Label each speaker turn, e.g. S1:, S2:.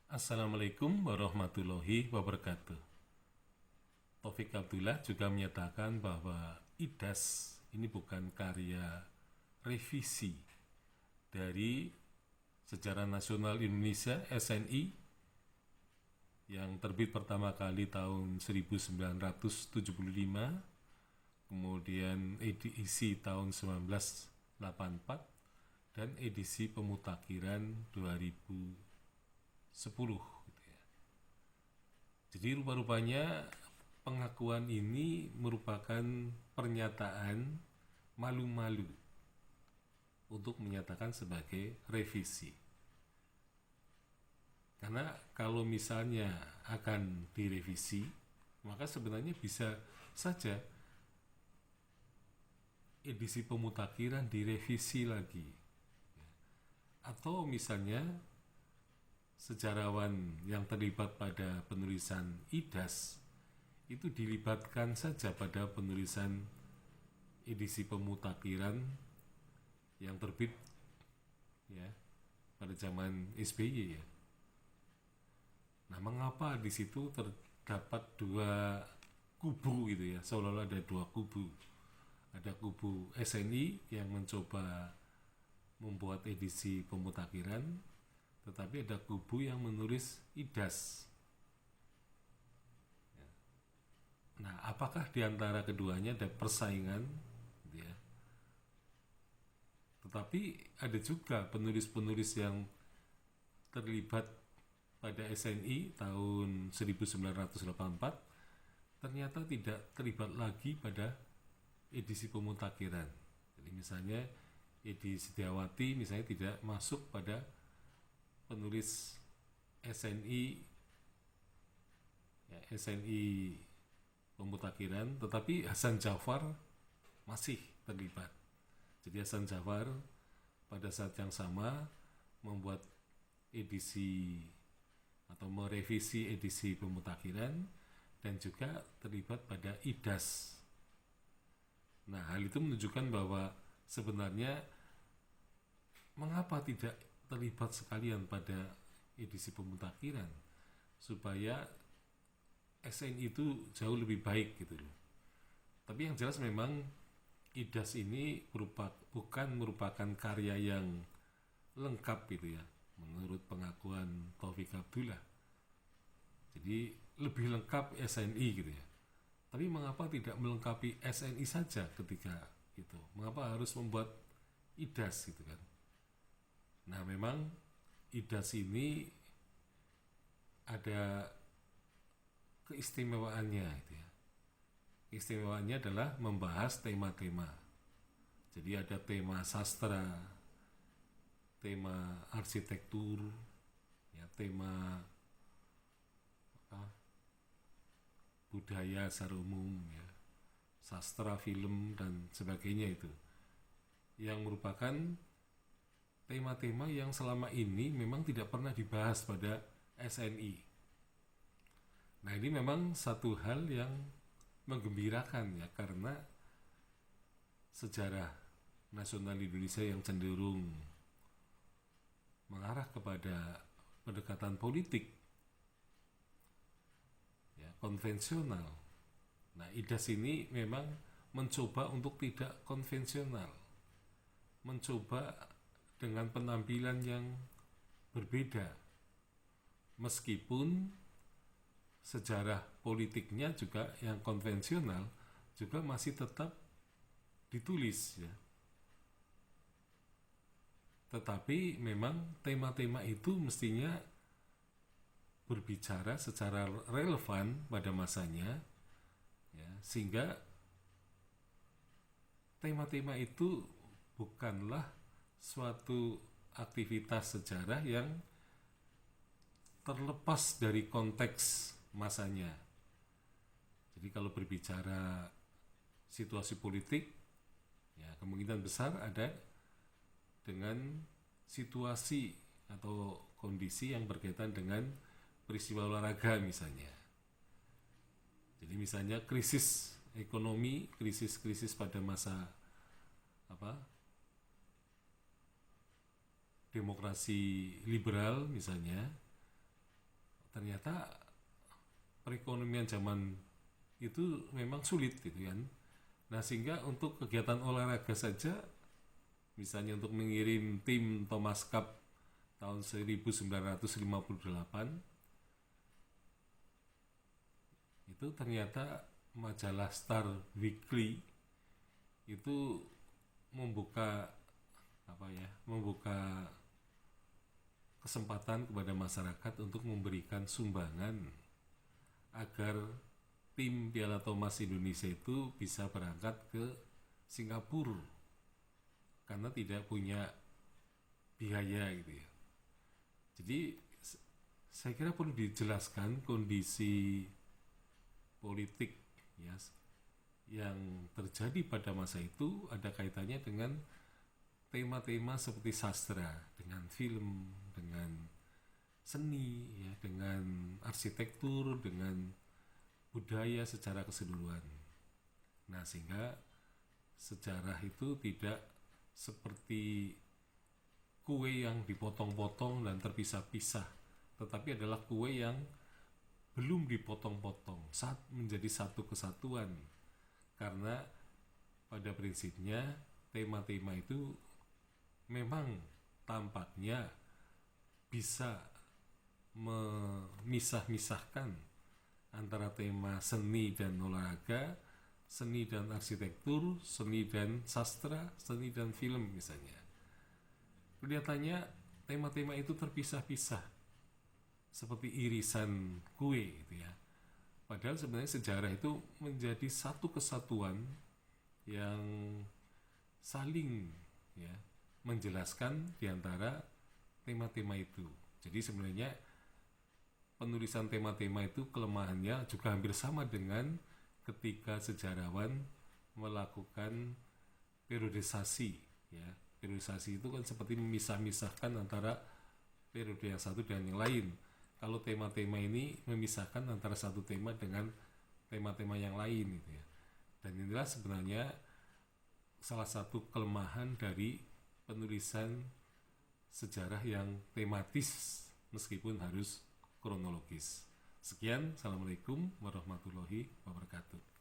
S1: Assalamualaikum warahmatullahi wabarakatuh. Taufik Abdullah juga menyatakan bahwa IDAS ini bukan karya revisi dari Sejarah Nasional Indonesia (SNI) yang terbit pertama kali tahun 1975, kemudian edisi tahun 1984, dan edisi pemutakhiran 2010 gitu ya. Jadi rupa-rupanya pengakuan ini merupakan pernyataan malu-malu untuk menyatakan sebagai revisi. Karena kalau misalnya akan direvisi, maka sebenarnya bisa saja edisi pemutakhiran direvisi lagi. Atau misalnya sejarawan yang terlibat pada penulisan IDAS itu dilibatkan saja pada penulisan edisi pemutakhiran yang terbit ya pada zaman SBY ya. Nah, mengapa di situ terdapat dua kubu gitu ya, seolah-olah ada dua kubu. Ada kubu SNI yang mencoba membuat edisi pemutakhiran, tetapi ada kubu yang menulis IDAS. Nah, apakah di antara keduanya ada persaingan? Ya. Tetapi ada juga penulis-penulis yang terlibat pada SNI tahun 1984 ternyata tidak terlibat lagi pada edisi pemutakhiran. Jadi misalnya Edi Setiawati misalnya tidak masuk pada penulis SNI ya, SNI pemutakhiran, tetapi Hasan Jafar masih terlibat. Jadi Hasan Jafar pada saat yang sama membuat edisi atau merevisi edisi pemutakhiran dan juga terlibat pada IDAS. Nah, hal itu menunjukkan bahwa sebenarnya mengapa tidak terlibat sekalian pada edisi pemutakhiran supaya SNI itu jauh lebih baik gitu loh. Tapi yang jelas memang IDAS ini bukan merupakan karya yang lengkap gitu ya, menurut pengakuan Taufik Abdullah. Jadi lebih lengkap SNI gitu ya. Tapi mengapa tidak melengkapi SNI saja ketika itu? Mengapa harus membuat IDAS gitu kan? Nah, memang IDAS ini ada keistimewaannya gitu ya. Keistimewaannya adalah membahas tema-tema. Jadi ada tema sastra, tema arsitektur, ya, tema budaya secara umum, ya, sastra, film dan sebagainya itu, yang merupakan tema-tema yang selama ini memang tidak pernah dibahas pada SNI. Nah, ini memang satu hal yang menggembirakan ya, karena sejarah nasional Indonesia yang cenderung mengarah kepada pendekatan politik ya, konvensional. Nah, IDAS ini memang mencoba untuk tidak konvensional, mencoba dengan penampilan yang berbeda, meskipun sejarah politiknya juga yang konvensional juga masih tetap ditulis ya. Tetapi memang tema-tema itu mestinya berbicara secara relevan pada masanya ya, sehingga tema-tema itu bukanlah suatu aktivitas sejarah yang terlepas dari konteks masanya. Jadi kalau berbicara situasi politik ya, kemungkinan besar ada dengan situasi atau kondisi yang berkaitan dengan peristiwa olahraga misalnya. Jadi misalnya krisis ekonomi, krisis pada masa demokrasi liberal misalnya, ternyata perekonomian zaman itu memang sulit gitu kan. Nah sehingga untuk kegiatan olahraga saja, misalnya untuk mengirim tim Thomas Cup tahun 1958, itu ternyata majalah Star Weekly itu membuka membuka kesempatan kepada masyarakat untuk memberikan sumbangan agar tim Piala Thomas Indonesia itu bisa berangkat ke Singapura karena tidak punya biaya gitu ya. Jadi saya kira perlu dijelaskan kondisi politik ya yang terjadi pada masa itu ada kaitannya dengan tema-tema seperti sastra, dengan film, dengan seni, ya, dengan arsitektur, dengan budaya secara keseluruhan. Nah, sehingga sejarah itu tidak seperti kue yang dipotong-potong dan terpisah-pisah, tetapi adalah kue yang belum dipotong-potong saat menjadi satu kesatuan. Karena pada prinsipnya tema-tema itu memang tampaknya bisa memisah-misahkan antara tema seni dan olahraga, seni dan arsitektur, seni dan sastra, seni dan film misalnya. Kelihatannya tema-tema itu terpisah-pisah seperti irisan kue gitu ya. Padahal sebenarnya sejarah itu menjadi satu kesatuan yang saling ya menjelaskan di antara tema-tema itu. Jadi sebenarnya penulisan tema-tema itu kelemahannya juga hampir sama dengan ketika sejarawan melakukan periodisasi ya. Periodisasi itu kan seperti memisah-misahkan antara periode yang satu dan yang lain. Kalau tema-tema ini memisahkan antara satu tema dengan tema-tema yang lain gitu ya. Dan inilah sebenarnya salah satu kelemahan dari penulisan sejarah yang tematis meskipun harus kronologis. Sekian, Assalamualaikum warahmatullahi wabarakatuh.